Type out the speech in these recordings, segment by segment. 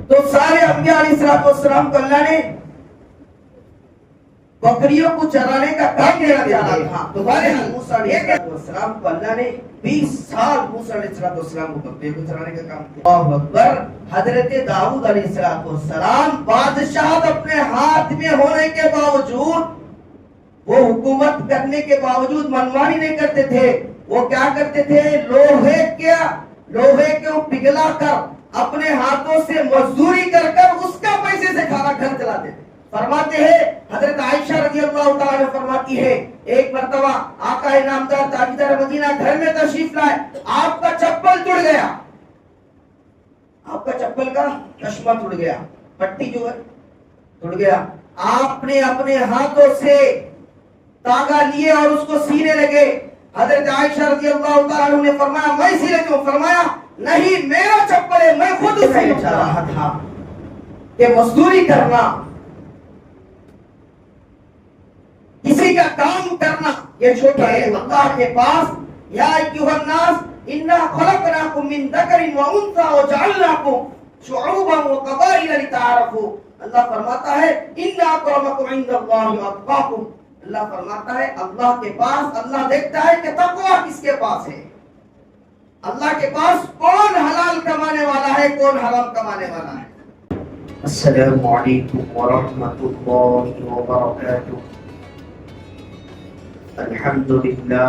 تو سارے انبیاء علیہ السلام کو اللہ نے بکریوں کو چرانے کا کام دینا چاہا تھا. تو موسیٰ علیہ السلام کو اللہ نے 20 سال موسیٰ علیہ السلام کو بکریوں کو چرانے کا کام دیا. اللہ اکبر. حضرت داؤد علیہ السلام بادشاہت اپنے ہاتھ میں ہونے کے باوجود، وہ حکومت کرنے کے باوجود منمانی نہیں کرتے تھے. وہ کیا کرتے تھے؟ لوہے کو پگھلا کر اپنے ہاتھوں سے مزدوری کر اس کا پیسے سے کھانا گھر چلاتے تھے. فرماتے ہیں حضرت عائشہ رضی اللہ تعالی عنہ فرماتی ہے، ایک مرتبہ آقا انعامدار تاجدار مدینہ گھر میں تشریف لائے، آپ کا چپل ٹوٹ گیا، آپ کا چپل کا چشمہ ٹوٹ گیا، پٹی جو ہے ٹوٹ گیا. آپ نے اپنے ہاتھوں سے تاگا لیے اور اس کو سینے لگے. حضرت عائشہ رضی اللہ تعالی عنہ نے فرمایا میں اسی لیے کیوں؟ فرمایا نہیں، میرا چپل ہے، میں خود اسے چلا رہا تھا. کہ مزدوری کرنا، کسی کا کام کرنا یہ چھوٹا ہے. اللہ کے پاس یا ایھا الناس انا خلقناکم من ذکر و انثی وجعلناکم شعوبا وقبائل لتعارفوا. اللہ فرماتا ہے ان اکرمکم عند اللہ اتقاکم. اللہ فرماتا ہے اللہ کے پاس، اللہ دیکھتا ہے کہ تقوی کس کے پاس ہے. اللہ کے پاس کون حلال کمانے والا ہے، کون حرام کمانے والا ہے. السلام علیکم ورحمۃ اللہ وبرکاتہ. الحمدللہ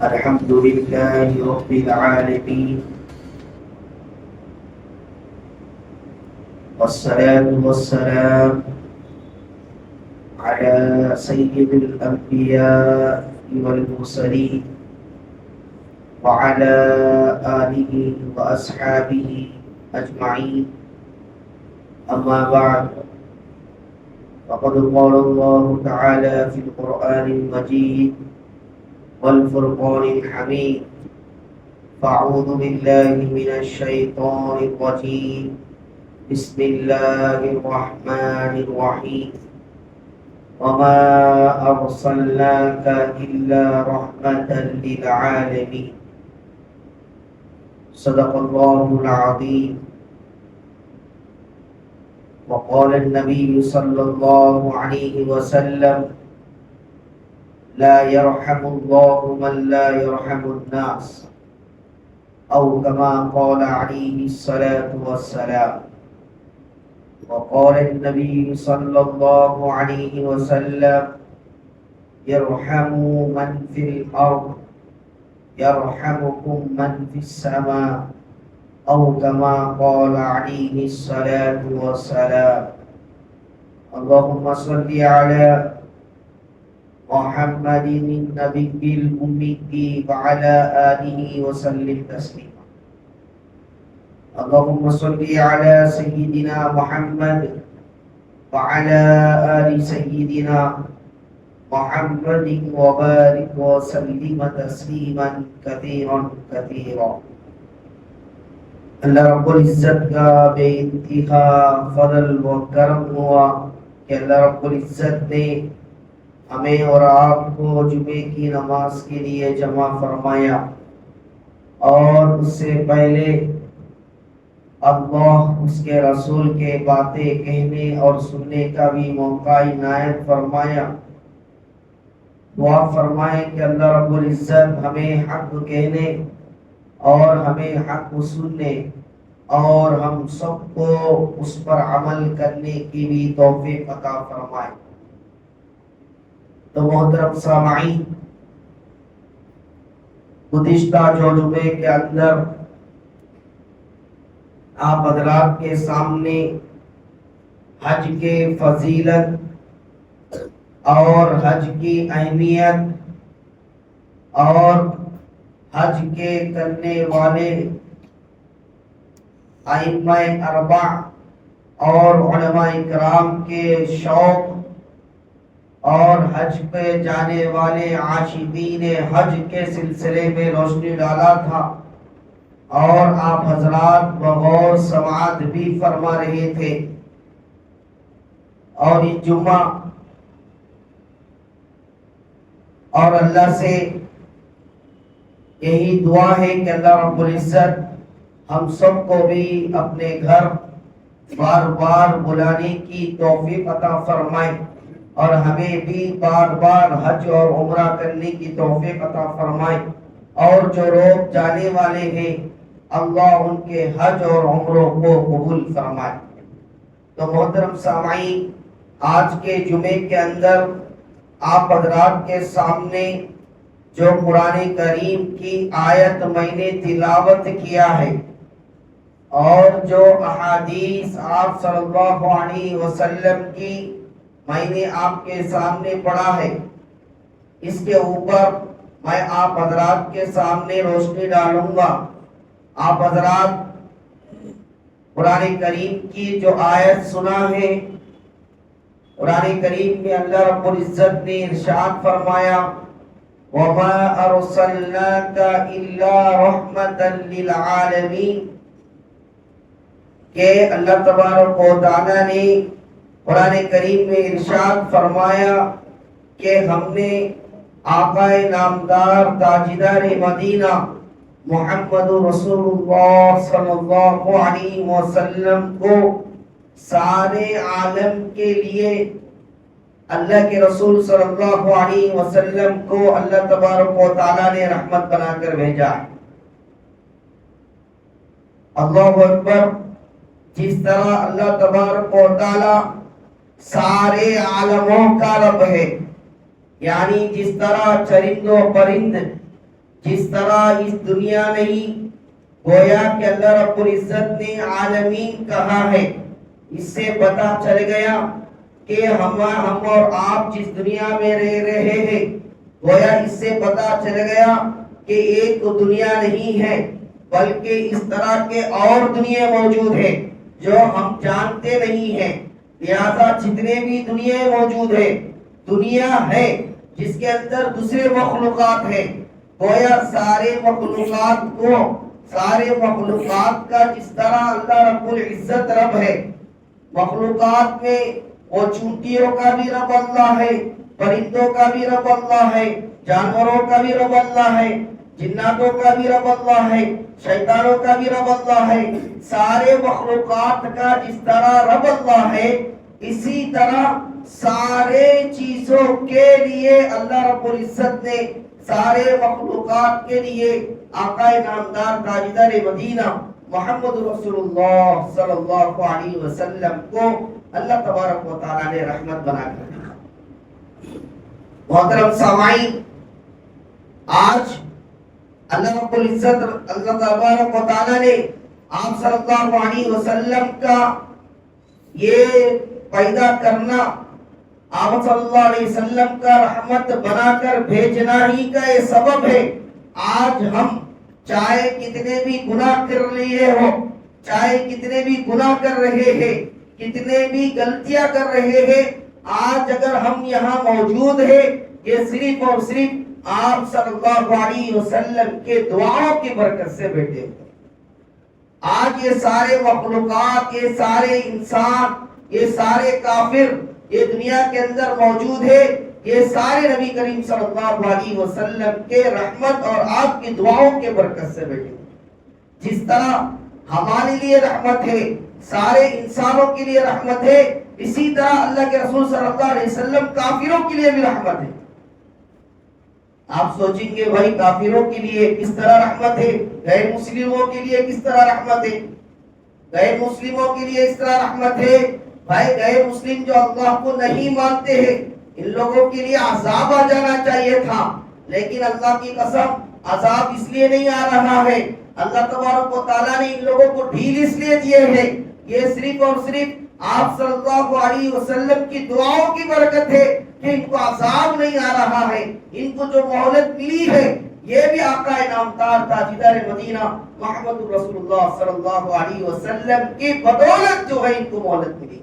الحمدللہ رب العالمین، والصلاة والسلام على سيد الأنبياء والمرسلين وعلى آله وأصحابه أجمعين. أما بعد، فقد قال الله تعالى في القرآن المجيد والفرقان الحميد: فأعوذ بالله من الشيطان الرجيم، بسم الله الرحمن الرحيم، وما أرسلناك إلا رحمة للعالمين. صدق الله العظيم. وقال النبي صلى الله عليه وسلم: لا يرحم الله من لا يرحم الناس، أو كما قال عليه الصلاة والسلام. وقال النبي صلى الله عليه وسلم: يرحموا من في الأرض يرحمكم من في السماء، أو كما قال عليه الصلاة والسلام. اللهم صل على محمد النبي الأمي وعلى آله وسلم تسليما. اللهم صل على سيدنا محمد وعلى آل سيدنا محمد وبارك وسلم تسليما كثيرا كثيرا. اللہ رب العزت کا بے انتہا فضل و کرم ہوا کہ اللہ رب العزت نے ہمیں اور آپ کو جمعے کی نماز کے لیے جمع فرمایا، اور اس سے پہلے اللہ اس کے رسول کے باتیں کہنے اور سننے کا بھی موقع عنایت فرمایا. دعا فرمائے کہ اللہ رب العزت ہمیں حق کہنے اور ہمیں حق سننے اور ہم سب کو اس پر عمل کرنے کی بھی توفیق عطا فرمائے. تو محترم سامعین، گزشتہ جو جمعے کے اندر آپ حضرات کے سامنے حج کے فضیلت اور حج کی اہمیت اور حج کے کرنے والے ائمہ اربع اور علماء کرام کے شوق اور حج پہ جانے والے عاشقین حج کے سلسلے میں روشنی ڈالا تھا، اور آپ حضرات بغور سماعت بھی فرما رہے تھے. اور اس جمعہ اور اللہ سے یہی دعا ہے کہ اللہ رب العزت ہم سب کو بھی اپنے گھر بار بار بلانے کی توفیق عطا فرمائے، اور ہمیں بھی بار بار حج اور عمرہ کرنے کی توفیق عطا فرمائے، اور جو لوگ جانے والے ہیں اللہ ان کے حج اور عمروں کو قبول فرمائے۔ تو محترم سامعین، آج کے جمعے کے اندر آپ حضرات کے سامنے جو قرآن کریم کی آیت میں نے تلاوت کیا ہے اور جو احادیث آپ صلی اللہ علیہ وسلم کی میں نے آپ کے سامنے پڑھا ہے، اس کے اوپر میں آپ حضرات کے سامنے روشنی ڈالوں گا۔ آپ حضرات قرآن کریم کی جو آیت سنا ہے، قرآن کریم میں اللہ رب العزت نے ارشاد فرمایا وَمَا أَرْسَلْنَاكَ إِلَّا رَحْمَةً لِلْعَالَمِينَ، کہ اللہ تبارک و تعالیٰ نے قرآن کریم میں ارشاد فرمایا کہ ہم نے آقا نامدار تاجدار مدینہ محمد رسول اللہ صلی اللہ علیہ وسلم کو سارے عالم کے لیے، اللہ کے رسول صلی اللہ علیہ وسلم کو اللہ تبارک و تعالیٰ نے رحمت بنا کر بھیجا ہے۔ اللہ اکبر۔ جس طرح اللہ تبارک و تعالیٰ سارے عالموں کا رب ہے، یعنی جس طرح چرند و پرند، جس طرح اس دنیا نہیں، گویا کہ اللہ رب العزت نے عالمین کہا ہے، اس سے پتہ چل گیا کہ ہم اور آپ جس دنیا میں رہ رہے ہیں، گویا اس سے پتہ چل گیا کہ ایک دنیا نہیں ہے بلکہ اس طرح کے اور دنیا موجود ہیں جو ہم جانتے نہیں ہیں۔ لہذا جتنے بھی دنیا موجود ہے، دنیا ہے جس کے اندر دوسرے مخلوقات ہیں، گویا سارے مخلوقات کا جس طرح اللہ رب العزت رب ہے، مخلوقات میں وہ چونٹیوں کا بھی رب اللہ ہے، پرندوں کا بھی رب اللہ ہے، جانوروں کا بھی رب اللہ ہے، جناتوں کا بھی رب اللہ ہے، شیطانوں کا بھی رب اللہ ہے، سارے مخلوقات کا جس طرح رب اللہ ہے، اسی طرح سارے چیزوں کے لیے اللہ رب العزت نے سارے مخلوقات کے لیے آقا نامدار تاجدار مدینہ محمد رسول اللہ صلی اللہ علیہ وسلم کو اللہ تبارک و تعالیٰ نے رحمت بنا کر دیا۔ محترم سامعین، آج اللہ رب العزت اللہ تبارک و تعالیٰ نے آپ صلی اللہ علیہ وسلم کا یہ پیدا کرنا، آپ صلی اللہ علیہ وسلم کا رحمت بنا کر بھیجنا ہی کا یہ سبب ہے۔ آج ہم چاہے کتنے بھی گناہ کر لیے ہو، چاہے کتنے بھی گناہ کر رہے ہیں، کتنے بھی غلطیاں کر رہے ہیں، آج اگر ہم یہاں موجود ہیں، یہ صرف اور صرف آپ صلی اللہ علیہ وسلم کے دعاؤں کی برکت سے بیٹھے ہوئے۔ آج یہ سارے مخلوقات، یہ سارے انسان، یہ سارے کافر یہ دنیا کے اندر موجود ہے، یہ سارے نبی کریم صلی اللہ علیہ وسلم کے رحمت اور آپ کی دعاؤں کے برکت سے بیٹھے ہوئے۔ جس طرح ہمارے لیے رحمت ہے، سارے انسانوں کے لیے رحمت ہے، اسی طرح اللہ کے رسول صلی اللہ علیہ وسلم کافروں کے لیے بھی رحمت ہے۔ آپ سوچیں گے بھائی کافروں کے لیے کس طرح رحمت ہے، غیر مسلموں کے لیے کس طرح رحمت ہے؟ غیر مسلموں کے لیے اس طرح رحمت ہے بھائی، غیر مسلم جو اللہ کو نہیں مانتے ہیں ان لوگوں کے لیے عذاب آ جانا چاہیے تھا، لیکن اللہ کی قسم عذاب اس لیے نہیں آ رہا ہے، اللہ تبارک و تعالیٰ نے ان لوگوں کو ڈھیل اس لیے دیے ہیں، یہ صرف اور صرف آپ صلی اللہ علیہ وسلم کی دعاؤں کی برکت ہے کہ ان کو عذاب نہیں آ رہا ہے۔ ان کو جو مہلت ملی ہے یہ بھی آقا نامدار تاجدار مدینہ محمد رسول اللہ صلی اللہ علیہ وسلم کی بدولت جو ہے ان کو مہلت ملی۔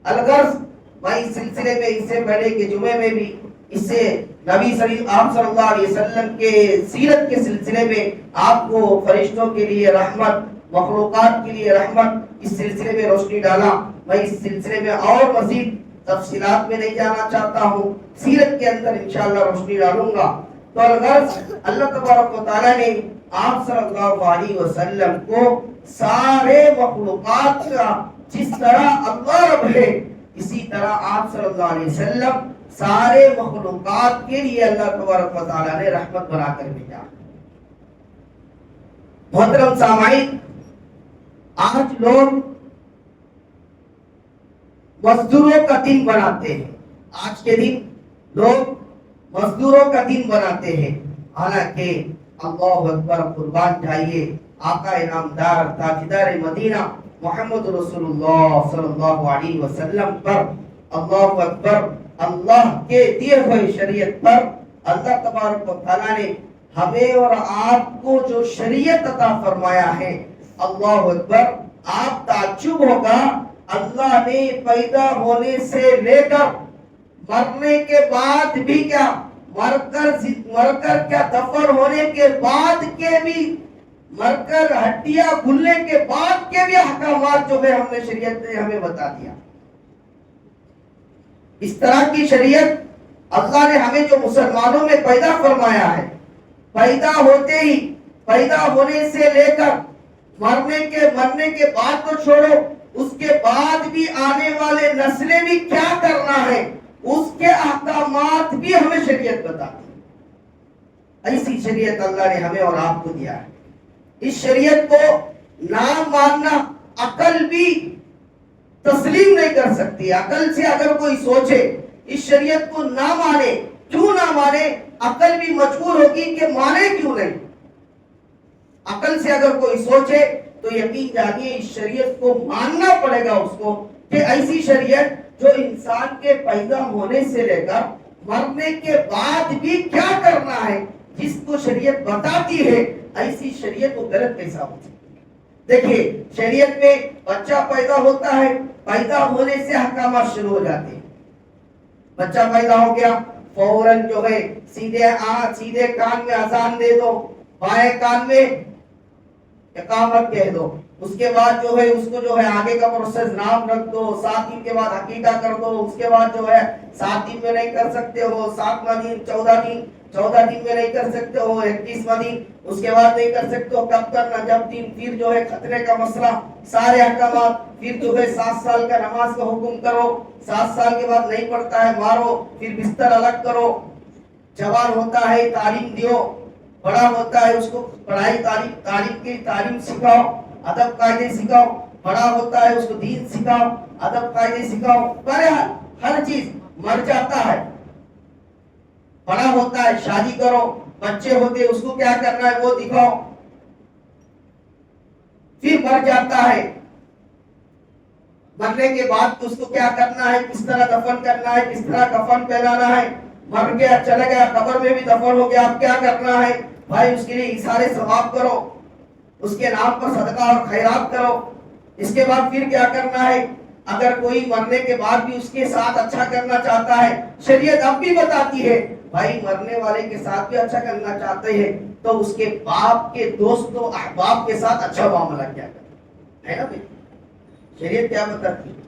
الغرض میں اس سلسلے میں اس سے پہلے کے جمعے میں بھی اس سے نبی آپ صلی اللہ علیہ وسلم کے سیرت کے سلسلے میں آپ کو فرشتوں کے لیے رحمت، مخلوقات کے لیے رحمت، اس سلسلے میں روشنی ڈالا۔ میں اس سلسلے میں اور مزید تفصیلات میں نہیں جانا چاہتا ہوں، سیرت کے اندر انشاءاللہ روشنی ڈالوں گا۔ تو الغرض اللہ تبارک و تعالیٰ نے آپ صلی اللہ علیہ وسلم کو سارے مخلوقات کا جس طرح اللہ رب ہے اسی طرح آپ صلی اللہ علیہ وسلم سارے مخلوقات کے لیے اللہ تبارک و تعالیٰ نے رحمت بنا کر بھیجا۔ محترم سامعین، آج لوگ مزدوروں کا دن بناتے ہیں، آج کے دن لوگ مزدوروں کا دن بناتے ہیں، حالانکہ اللہ اکبر، قربان جائیے آقا انعامدار تاجدار مدینہ محمد رسول اللہ صلی اللہ علیہ وسلم پر، اللہ اکبر، اللہ کے دیے ہوئے شریعت پر اللہ تبارک و تعالیٰ نے ہمیں اور آپ کو جو شریعت عطا فرمایا ہے، اللہ اکبر، آپ تعجب ہوگا اللہ نے پیدا ہونے سے لے کر مرنے کے بعد بھی کیا، مر کر کیا دفن ہونے کے بعد کے بھی، مر کر ہڈیاں گلنے کے بعد کے بھی احکامات جو ہے ہم نے شریعت نے ہمیں بتا دیا۔ اس طرح کی شریعت اللہ نے ہمیں جو مسلمانوں میں پیدا فرمایا ہے، پیدا ہوتے ہی، پیدا ہونے سے لے کر مرنے کے بعد تو چھوڑو، اس کے بعد بھی آنے والے نسلیں بھی کیا کرنا ہے اس کے احکامات بھی ہمیں شریعت بتاتی ہے۔ ایسی شریعت اللہ نے ہمیں اور آپ کو دیا ہے۔ اس شریعت کو نہ ماننا عقل بھی تسلیم نہیں کر سکتی۔ عقل سے اگر کوئی سوچے اس شریعت کو نہ مانے، کیوں نہ مانے، عقل بھی مجبور ہوگی کہ مانے کیوں نہیں۔ عقل سے اگر کوئی سوچے تو یقین جانیے اس شریعت کو ماننا پڑے گا اس کو، کہ ایسی شریعت جو انسان کے پیدا ہونے سے لے کر مرنے کے بعد بھی کیا کرنا ہے جس کو شریعت بتاتی ہے، ایسی شریعت کو غلط کیسا ہو سکتی ہے۔ دیکھیے شریعت میں بچہ پیدا ہوتا ہے، پیدا ہونے سے احکامات شروع ہو جاتے ہیں۔ بچہ پیدا ہو گیا، فوراً جو ہے سیدھے کان میں اذان دے دو، بائیں کان میں اقامت کہہ دو، اس کے بعد جو ہے اس کو جو ہے آگے کا پروسیس نام رکھ دو، 7 دن کے بعد عقیقہ کر دو، اس کے بعد جو ہے 7 دن میں نہیں کر سکتے ہو، 7واں دن، 14 دن میں نہیں کر سکتے ہو، 21واں دن، اس کے بعد نہیں کر سکتے ہو، کب کرنا، جب دن، پھر جو ہے خطرے کا مسئلہ، سارے احکامات، پھر جو ہے 7 سال کا نماز کا حکم کرو، 7 سال کے بعد نہیں پڑھتا ہے مارو، پھر بستر الگ کرو، جوان ہوتا ہے تعلیم دیو، بڑا ہوتا ہے اس کو پڑھائی تعلیم کی تعلیم سکھاؤ، ادب قاعدے سکھاؤ، بڑا ہوتا ہے اس کو دین سکھاؤ، ادب قاعدے سکھاؤ، بہرحال ہر چیز مر جاتا ہے، بڑا ہوتا ہے شادی کرو، بچے ہوتے اس کو کیا کرنا ہے وہ دکھاؤ، پھر مر جاتا ہے، مرنے کے بعد اس کو کیا کرنا ہے، کس طرح دفن کرنا ہے، کس طرح کفن پہنانا ہے، مر گیا چلا گیا قبر میں بھی دفن ہو گیا، اب کیا کرنا ہے بھائی، اس کے لیے اظہار ثواب کرو، اس کے نام پر صدقہ اور خیرات کرو، اس کے بعد پھر کیا کرنا ہے، اگر کوئی مرنے کے بعد بھی اس کے ساتھ اچھا کرنا چاہتا ہے، شریعت اب بھی بتاتی ہے بھائی مرنے والے کے ساتھ بھی اچھا کرنا چاہتے ہیں تو اس کے باپ کے دوستوں احباب کے ساتھ اچھا معاملہ کیا کرنا ہے نا بھائی، شریعت کیا بتاتی ہے۔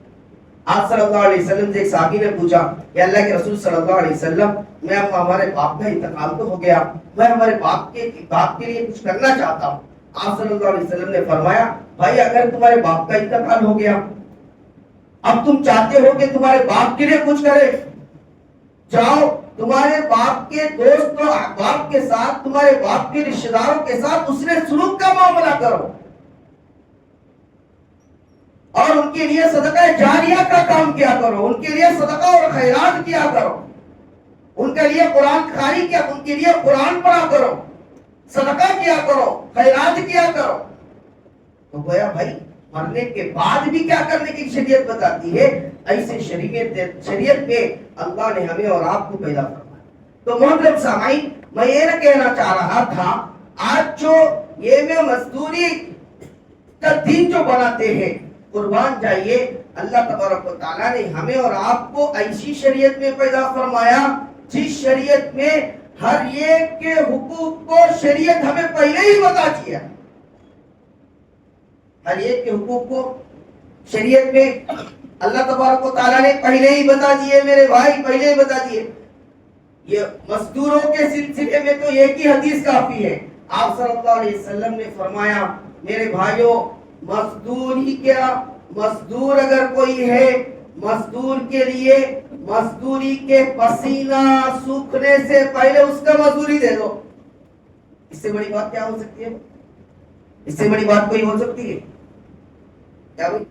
آپ صلی اللہ علیہ وسلم سے ایک صحابی نے پوچھا کہ اللہ کے رسول صلی اللہ علیہ وسلم، میں ہمارے باپ کا انتقال تو ہو گیا، میں ہمارے باپ کے لیے کچھ کرنا چاہتا ہوں۔ آپ صلی اللہ علیہ وسلم نے فرمایا بھائی اگر تمہارے باپ کا انتقال ہو گیا، اب تم چاہتے ہو کہ تمہارے باپ کے لیے کچھ کرے، جاؤ تمہارے باپ کے دوست و احباب کے ساتھ، تمہارے باپ کے رشتہ داروں کے ساتھ اس نے سلوک کا معاملہ کرو، اور ان کے لیے صدقہ جاریہ کا کام کیا کرو، ان کے لیے صدقہ اور خیرات کیا کرو، ان کے لیے قرآن خوانی کیا، ان کے لیے قرآن پڑھا کرو، صدقہ کیا کرو، خیرات کیا کرو۔ تو گویا بھائی مرنے کے بعد بھی کیا کرنے کی شریعت بتاتی ہے، ایسے شریعت میں اللہ نے ہمیں اور آپ کو پیدا فرمایا۔ تو محترم سامعین، میں یہ نہ کہنا چاہ رہا تھا آج جو یہ میں مزدوری کا دن جو بناتے ہیں، قربان جائیے اللہ تبارک و تعالیٰ نے ہمیں اور آپ کو ایسی شریعت میں پیدا فرمایا جس شریعت میں ہر ایک کے حقوق کو شریعت ہمیں پہلے ہی بتا دیا، ہر ایک کے حقوق کو شریعت میں اللہ تبارک و تعالیٰ نے پہلے ہی بتا دیے، میرے بھائی پہلے ہی بتا دیے۔ یہ مزدوروں کے سلسلے میں تو ایک ہی حدیث کافی ہے. آپ صلی اللہ علیہ وسلم نے فرمایا میرے بھائیوں مزدور ہی کیا، مزدور اگر کوئی ہے مزدور کے لیے مزدوری کے پسینہ سوکھنے سے پہلے اس کا مزدوری دے دو. اس سے بڑی بات کیا ہو سکتی ہے؟ اس سے بڑی بات کوئی ہو سکتی ہے کیا بھائی؟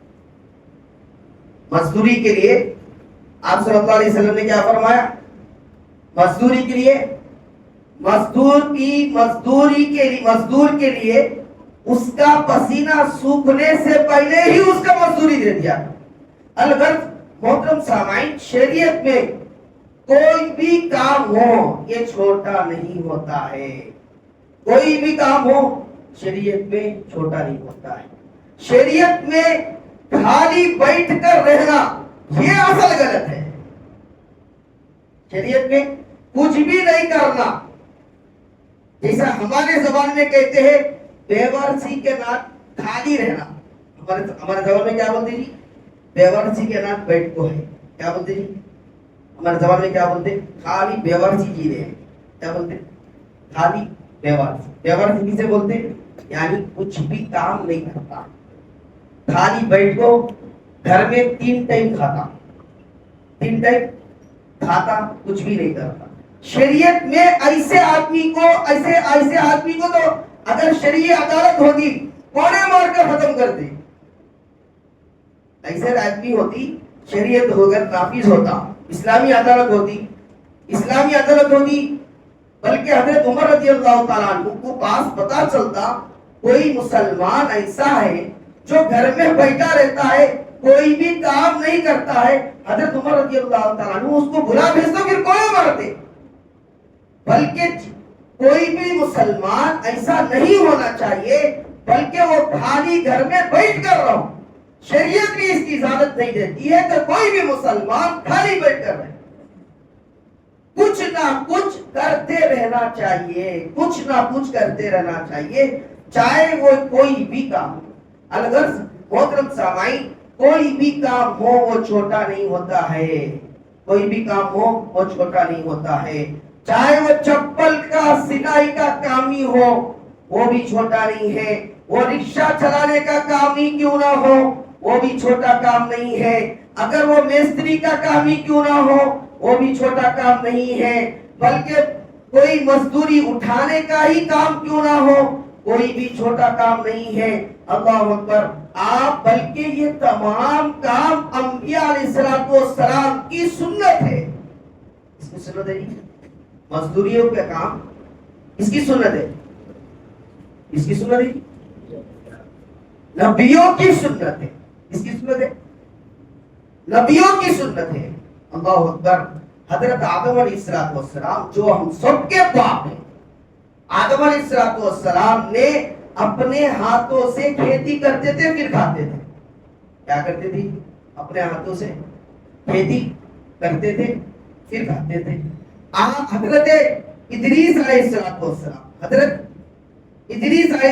مزدوری کے لیے آپ صلی اللہ علیہ وسلم نے کیا فرمایا؟ مزدوری کے لیے مزدور کے لیے اس کا پسینہ سوکھنے سے پہلے ہی اس کا مزدوری دے دیا. الغرض محترم سامعین، شریعت میں کوئی بھی کام ہو یہ چھوٹا نہیں ہوتا ہے. کوئی بھی کام ہو شریعت میں چھوٹا نہیں ہوتا ہے. شریعت میں خالی بیٹھ کر رہنا یہ اصل غلط ہے. شریعت میں کچھ بھی نہیں کرنا، جیسا ہمارے زبان میں کہتے ہیں بیورسی کے ناتھ خالی رہنا. ہمارے زبان میں کیا بولتے جی؟ بیورسی کے ناتھ بیٹھ کو ہے. کیا بولتے جی؟ ہمارے زبان میں کیا بولتے؟ خالی بیورسی جی رہے ہیں. کیا بولتے؟ خالی بیورسی. بیورسی کسے بولتے؟ یعنی کچھ بھی کام نہیں کرتا، خالی بیٹھ کو گھر میں 3 ٹائم کھاتا کچھ بھی نہیں کرتا. شریعت میں ایسے آدمی کو تو اگر شرعی عدالت ہوتی کوڑے مار کر ختم کر دے. ایسے آدمی ہوتی، شریعت ہو کر نافذ ہوتا، اسلامی عدالت ہوتی. بلکہ حضرت عمر رضی اللہ تعالیٰ عنہ کو پاس پتا چلتا کوئی مسلمان ایسا ہے جو گھر میں بیٹھا رہتا ہے، کوئی بھی کام نہیں کرتا ہے، حضرت عمر رضی اللہ تعالیٰ عنہ اس کو بلا بھیجتا پھر کوئی مارتے. بلکہ کوئی بھی مسلمان ایسا نہیں ہونا چاہیے، بلکہ وہ خالی گھر میں بیٹھ کر رہو. شریعت بھی اس کی اجازت نہیں دیتی ہے کہ کوئی بھی مسلمان خالی بیٹھ کر رہے. کچھ نہ کچھ کرتے رہنا چاہیے، چاہے وہ کوئی بھی کام. الغرض محترم سامعین، کوئی بھی کام ہو وہ چھوٹا نہیں ہوتا ہے. چاہے وہ چپل کا سلائی کا کام ہی ہو وہ بھی چھوٹا نہیں ہے. وہ رکشہ چلانے کا کام ہی کیوں نہ ہو وہ بھی چھوٹا کام نہیں ہے. اگر وہ میستری کا کام ہی کیوں نہ ہو وہ بھی چھوٹا کام نہیں ہے. بلکہ کوئی مزدوری اٹھانے کا ہی کام کیوں نہ ہو کوئی بھی چھوٹا کام نہیں ہے. اللہ اکبر. آپ بلکہ یہ تمام کام انبیاء علیہ السلام کی سنت ہے. اس کی سنت ہے مزدوریوں کا کام، اس کی سنت ہے. نبیوں کی سنت ہے. اس کی سنت ہے نبیوں کی سنت ہے. اللہ اکبر. حضرت آدم علیہ السلام جو ہم سب کے باپ ہیں، آدم علیہ السلام نے اپنے ہاتھوں سے کھیتی کرتے تھے پھر کھاتے تھے. کیا کرتے تھے؟ اپنے ہاتھوں سے کھیتی کرتے تھے پھر کھاتے تھے. حضرت ادریس علیہ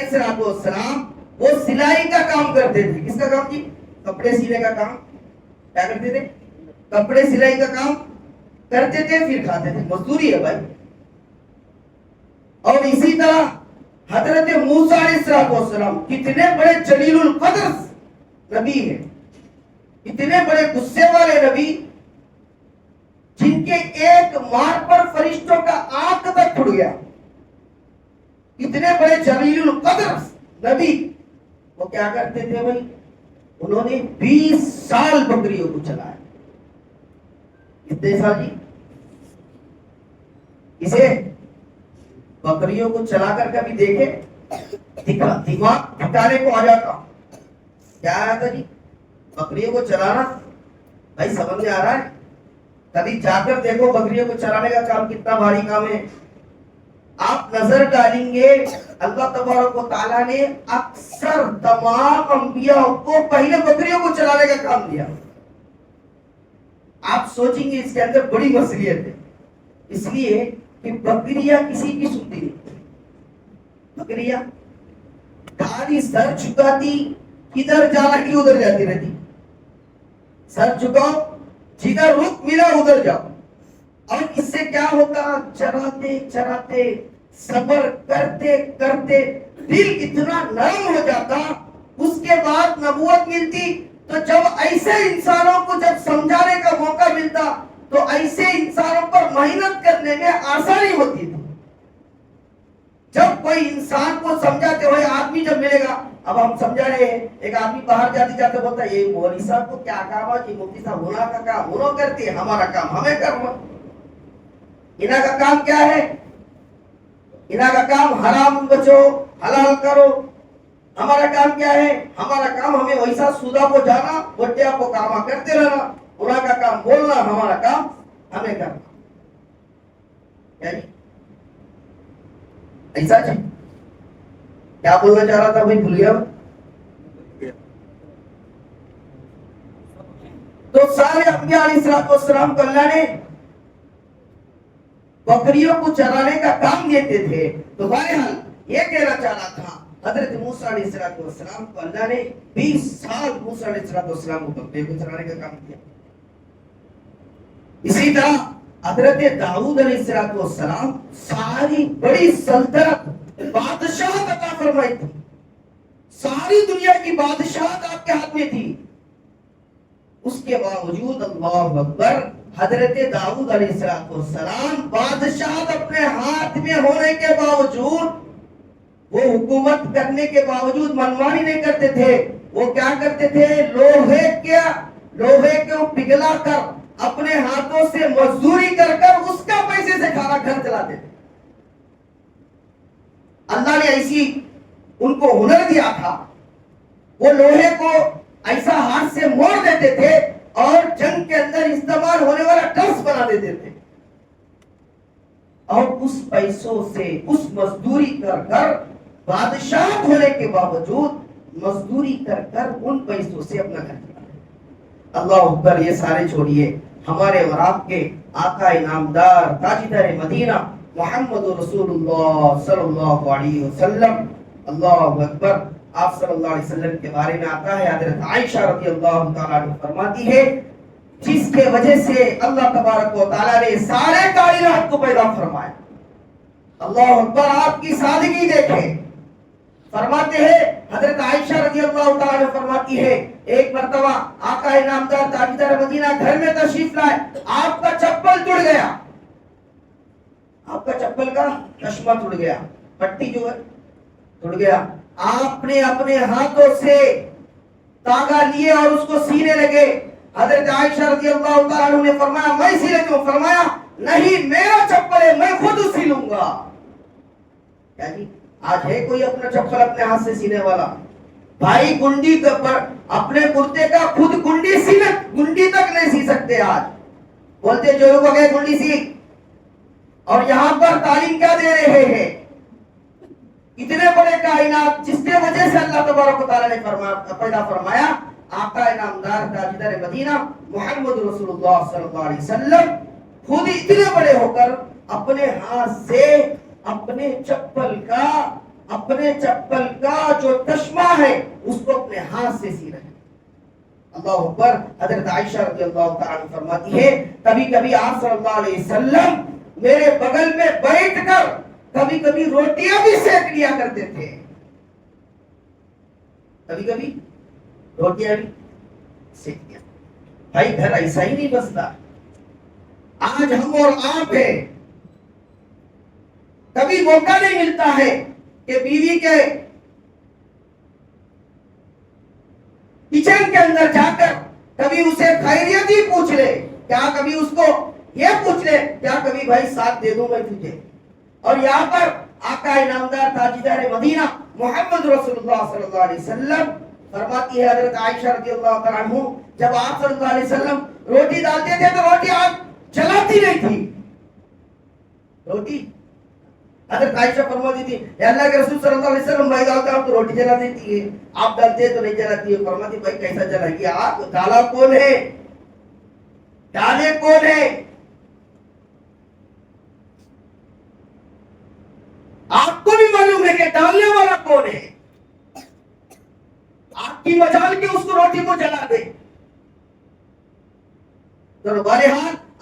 السلام وہ سلائی کا کام کرتے تھے. کس کا کام جی؟ کپڑے سینے کا کام. کیا کرتے تھے؟ کپڑے سلائی کا کام کرتے تھے پھر کھاتے تھے. مزدوری ہے بھائی. اور اسی طرح حضرت موسیٰ علیہ السلام کتنے بڑے جلیل القدر نبی ہیں، اتنے بڑے غصے والے نبی جن کے ایک مار پر فرشتوں کا آنکھ تک پھٹ گیا. اتنے بڑے جلیل القدر نبی وہ کیا کرتے تھے بھائی؟ انہوں نے 20 سال بکریوں کو چلایا. کتنے سال جی؟ اسے بکریوں کو چلا کر کبھی دیکھے؟ دماغ ٹھکانے کو آ جاتا. کیا آیا تھا جی؟ بکریوں کو چلانا. بھائی سمجھ میں آ رہا ہے؟ کبھی جا کر دیکھو بکریوں کو چلانے کا کام کتنا بھاری کام ہے. آپ نظر ڈالیں گے اللہ تبارک و تعالیٰ نے اکثر تمام انبیاء کو پہلے بکریوں کو چلانے کا کام دیا. آپ سوچیں گے اس کے اندر بڑی مصلیحت ہے، اس لیے کہ بکریاں کسی کی سنتی نہیں. بکریاں خالی سر جھکاتی، کدھر جانا کی ادھر جاتی رہتی. سر جھکاؤ، جدھر رخ ملا ادھر جاؤ. اور اس سے کیا ہوتا، چراتے چراتے صبر کرتے کرتے دل اتنا نرم ہو جاتا، اس کے بعد نبوت ملتی۔ تو جب ایسے انسانوں کو جب سمجھانے کا موقع ملتا تو ایسے انسانوں پر محنت کرنے میں آسانی ہوتی تھی۔ جب کوئی انسان کو سمجھاتے ہوئے آدمی جب ملے گا، اب ہم سمجھا رہے ہیں، ایک آدمی باہر جاتے جاتے بولتا ہے یہ مولوی صاحب کو کیا کام ہے کہ مفتی صاحب ہونا کا کام انہوں کرتے ہیں، ہمارا کام ہمیں کرنا۔ انہاں کا کام کیا ہے؟ انہاں کا کام حرام بچو حلال کرو۔ ہمارا کام کیا ہے؟ ہمارا کام ہمیں ویسا سودا کو جانا، بٹیا کو کاما کرتے رہنا۔ انہاں کا کام بولنا، ہمارا کام ہمیں کرنا۔ کیا جی؟ ایسا جی کیا بولنا چاہ رہا تھا بھائی، بھول گیا؟ تو سارے انبیاء علیہ السلام کو اللہ نے بکریوں کو چرانے کا کام دیتے تھے۔ تو بہرحال یہ کہنا چاہ رہا تھا، حضرت موسیٰ علیہ السلام کو اللہ نے 20 سال موسیٰ علیہ السلام کو بکریوں کو چرانے کا کام دیا۔ اسی طرح حضرت داؤد علیہ السلام ساری بڑی سلطنت بادشاہت عطا فرمائی تھی، ساری دنیا کی بادشاہت آپ کے ہاتھ میں تھی۔ اس کے باوجود اللہ اکبر، حضرت داؤد علیہ السلام بادشاہت اپنے ہاتھ میں ہونے کے باوجود، وہ حکومت کرنے کے باوجود منمانی نہیں کرتے تھے۔ وہ کیا کرتے تھے؟ لوہے کو پگھلا کر اپنے ہاتھوں سے مزدوری کر کر اس کا پیسے سے کھانا گھر چلاتے تھے۔ اللہ نے ایسی ان کو ہنر دیا تھا، وہ لوہے کو ایسا ہاتھ سے موڑ دیتے تھے اور جنگ کے اندر استعمال ہونے والا ٹرس بنا دیتے تھے، اور اس پیسوں سے اس مزدوری کر کر بادشاہ ہونے کے باوجود مزدوری کر کر ان پیسوں سے اپنا گھر چلاتے۔ اللہ اکبر، یہ سارے چھوڑیے، ہمارے اور آپ کے آقا انعامدار تاجدار مدینہ محمد رسول اللہ صلی اللہ علیہ وسلم، اللہ اکبر، آپ صلی اللہ علیہ وسلم کے بارے میں آتا ہے، حضرت عائشہ رضی اللہ تعالیٰ عنہ فرماتی ہے، جس کے وجہ سے اللہ تبارک و تعالیٰ نے سارے کائنات کو پیدا فرمایا۔ اللہ اکبر، آپ کی سادگی دیکھیں۔ فرماتے ہیں حضرت عائشہ رضی اللہ تعالیٰ عنہ فرماتی ہے، ایک مرتبہ آقا انعامدار تاجدار مدینہ گھر میں تشریف لائے، آپ کا چپل ٹوٹ گیا، آپ کا چپل کا چشمہ ٹوٹ گیا، پٹی جو ہے ٹوٹ گیا۔ آپ نے اپنے ہاتھوں سے تاگا لیے اور اس کو سینے لگے۔ حضرت عائشہ رضی اللہ تعالیٰ عنہ نے فرمایا میں سی لیتا ہوں، فرمایا نہیں، میرا چپل ہے، میں خود سی لوں گا۔ کیا جی، آج ہے کوئی اپنا چپل اپنے ہاتھ سے سینے والا؟ بھائی گنڈی پر اپنے کرتے کا خود گنڈی سینے، گنڈی تک نہیں سی سکتے۔ آج بولتے جو لوگ گئے گنڈی سیکھ، اور یہاں پر تعلیم کیا دے رہے ہیں؟ اتنے بڑے کائنات جس کی وجہ سے اللہ تبارک و تعالیٰ نے پیدا فرمایا، آقا انعامدار تاجدار مدینہ محمد رسول اللہ صلی اللہ علیہ وسلم خود اتنے بڑے ہو کر اپنے ہاتھ سے اپنے چپل کا جو تشمہ ہے اس کو اپنے ہاتھ سے سی رہے۔ اللہ اکبر، حضرت عائشہ رضی اللہ تعالیٰ عنہ فرماتی ہے، کبھی کبھی آپ صلی اللہ علیہ وسلم میرے بغل میں بیٹھ کر کبھی کبھی روٹیاں بھی سیک لیا کرتے تھے، کبھی کبھی روٹیاں بھی سیک لیا۔ بھائی گھر ایسا ہی نہیں بستا۔ آج ہم اور آپ ہیں، کبھی موقع نہیں ملتا ہے کہ بیوی کے کچن کے اندر جا کر کبھی اسے خیریت ہی پوچھ لے، کیا کبھی اس کو یہ پوچھ لے کیا کبھی بھائی ساتھ دے دوں میں تجھے۔ اور یہاں پر آقا انعامدار تاجدار مدینہ محمد رسول اللہ صلی اللہ علیہ وسلم فرماتی ہے، حضرت عائشہ رضی اللہ تعالیٰ عنہ جب آپ صلی اللہ علیہ وسلم روٹی ڈالتے تھے تو روٹی آگ جلاتی نہیں تھی۔ روٹی حضرت عائشہ فرماتی تھی، اے اللہ کے رسول صلی اللہ علیہ وسلم، میں ڈالتا ہوں تو روٹی جلا دیتی ہے، آپ ڈالتے تو نہیں جلاتی ہے۔ فرماتی بھائی کیسا جلائے گی؟ آپ ڈالا کون ہے؟ ڈالے کون ہے؟ آپ کو بھی معلوم ہے کہ ڈالنے والا کون ہے؟ آپ کی مجال کے اس کو روٹی کو جلا دے۔ تو بہرحال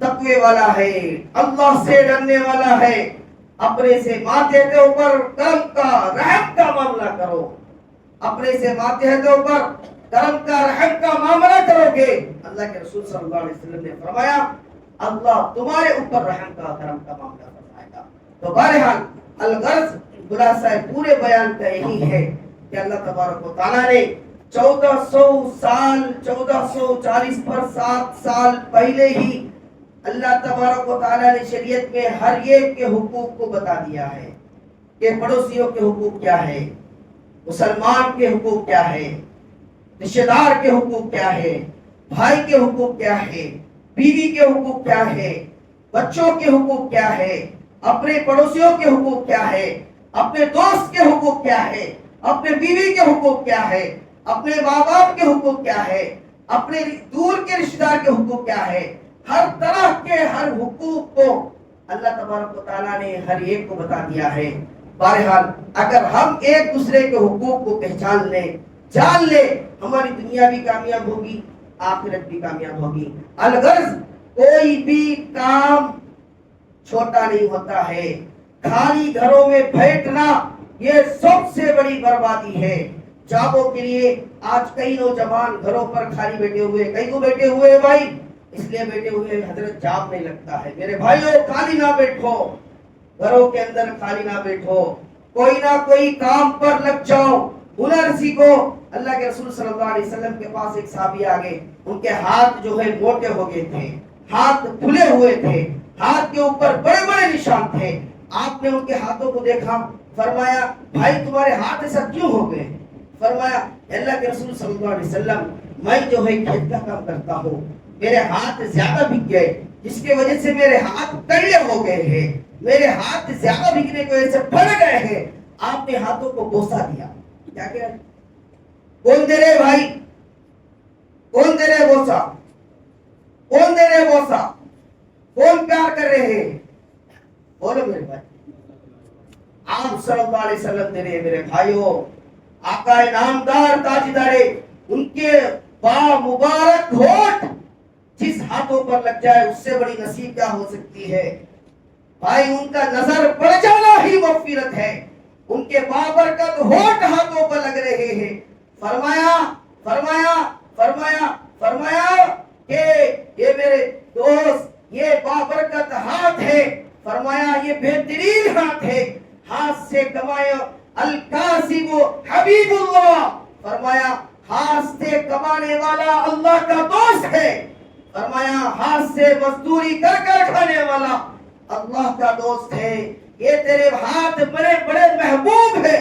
تقوی والا ہے، اللہ سے ڈرنے والا ہے، اپنے سے ماتحت کے اوپر کرم کا رحم کا معاملہ کرو، اپنے سے ماتحت کے اوپر کرم کا رحم کا معاملہ کرو گے، اللہ کے رسول صلی اللہ علیہ وسلم نے فرمایا اللہ تمہارے اوپر رحم کا کرم کا معاملہ فرمائے گا۔ تو بہرحال الغرض خلاصہ پورے بیان کا یہی ہے کہ اللہ تبارک و تعالیٰ نے 1440 پر 7 سال پہلے ہی اللہ تبارک و تعالیٰ نے شریعت میں ہر ایک کے حقوق کو بتا دیا ہے کہ پڑوسیوں کے حقوق کیا ہے، مسلمان کے حقوق کیا ہے، رشتہ دار کے حقوق کیا ہے، بھائی کے حقوق کیا ہے، بیوی کے حقوق کیا ہے، بچوں کے حقوق کیا ہے، اپنے پڑوسیوں کے حقوق کیا ہے، اپنے دوست کے حقوق کیا ہے، اپنے بیوی کے حقوق کیا ہے، اپنے ماں باپ کے حقوق کیا ہے، اپنے دور کے رشتہ دار کے حقوق کیا ہے، ہر طرح کے ہر حقوق کو اللہ تبارک و تعالیٰ نے ہر ایک کو بتا دیا ہے۔ بہرحال اگر ہم ایک دوسرے کے حقوق کو پہچان لیں، جان لیں، ہماری دنیا بھی کامیاب ہوگی، آخرت بھی کامیاب ہوگی۔ الغرض کوئی بھی کام چھوٹا نہیں ہوتا ہے، خالی گھروں میں بیٹھنا یہ سب سے بڑی بربادی ہے۔ جابوں کے لیے آج کئی نوجوان گھروں پر خالی بیٹھے ہوئے، کئی کو بیٹھے ہوئے بھائی اس لیے بیٹھے ہوئے حضرت جاب نہیں لگتا ہے۔ میرے بھائیوں خالی نہ بیٹھو، گھروں کے اندر خالی نہ بیٹھو، کوئی نہ کوئی کام پر لگ جاؤ، ہنر سیکھو۔ اللہ کے رسول صلی اللہ علیہ وسلم کے پاس ایک صحابی آگے، ان کے ہاتھ جو ہے موٹے ہو گئے تھے، ہاتھ پھلے ہوئے تھے، ہاتھ کے اوپر بڑے بڑے نشان تھے۔ آپ نے ان کے ہاتھوں کو دیکھا، فرمایا بھائی تمہارے ہاتھ ایسا کیوں ہو گئے؟ فرمایا اللہ کے رسول صلی اللہ علیہ وسلم میں جو ہے کھیت کا کام کرتا ہوں، میرے ہاتھ زیادہ بک گئے جس کی وجہ سے میرے ہاتھ کڑے ہو گئے ہیں، میرے ہاتھ زیادہ بکنے کی وجہ سے پھٹ گئے ہیں۔ آپ نے ہاتھوں کو بوسا دیا۔ کیا کہہ رہے؟ کون دے رہے بھائی؟ کون دے رہے بوسا؟ کون دے رہے بوسا؟ کون پیار کر رہے ہیں؟ بولو میرے بھائی۔ آپ صلی اللہ علیہ وسلم دے رہے میرے بھائیوں، آقا نامدار تاجدارے، ان کے با مبارک ہونٹ جس ہاتھوں پر لگ جائے اس سے بڑی نصیب کیا ہو سکتی ہے؟ بھائی ان کا نظر پڑ جانا ہی مغفرت ہے۔ ان کے بابرکت ہونٹ ہاتھوں پر لگ رہے ہیں۔ فرمایا فرمایا فرمایا فرمایا کہ یہ میرے دوست یہ بابرکت ہاتھ ہے، فرمایا یہ بہترین ہاتھ ہے، ہاتھ سے کمایا القاسم حبیب اللہ، فرمایا ہاتھ سے کمانے والا اللہ کا دوست ہے، فرمایا ہاتھ سے مزدوری کر کر کھانے والا اللہ کا دوست ہے۔ یہ تیرے ہاتھ بڑے بڑے محبوب ہے،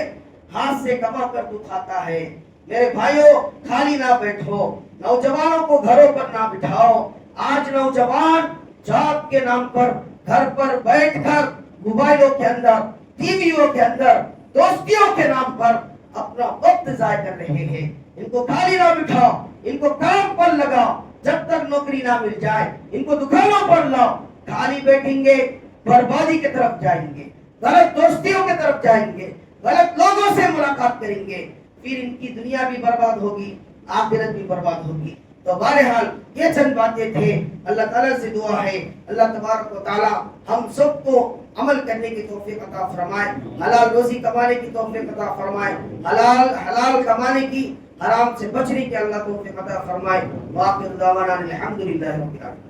ہاتھ سے کما کر تو کھاتا ہے۔ میرے بھائیوں خالی نہ بیٹھو، نوجوانوں کو گھروں پر نہ بٹھاؤ۔ آج نوجوان جاب کے نام پر گھر پر بیٹھ کر موبائلوں کے اندر، ٹی ویوں کے اندر، دوستیوں کے نام پر اپنا وقت ضائع کر رہے ہیں۔ ان کو خالی نہ بٹھاؤ، ان کو کام پر لگاؤ، جب تک نوکری نہ مل جائے ان کو دکانوں پر لاؤ۔ خالی بیٹھیں گے بربادی کی طرف جائیں گے، غلط دوستیوں کی طرف جائیں گے، غلط لوگوں سے ملاقات کریں گے، پھر ان کی دنیا بھی برباد ہوگی، آخرت بھی برباد ہوگی۔ تو بہرحال یہ چند باتیں تھے۔ اللہ تعالیٰ سے دعا ہے اللہ تبارک و تعالیٰ ہم سب کو عمل کرنے کی توفیق عطا فرمائے، حلال روزی کمانے کی توفیق عطا فرمائے، حلال کمانے کی، حرام سے بچنے کی اللہ توفیق عطا فرمائے۔ وآخر دعوانا الحمدللہ رب العالمین۔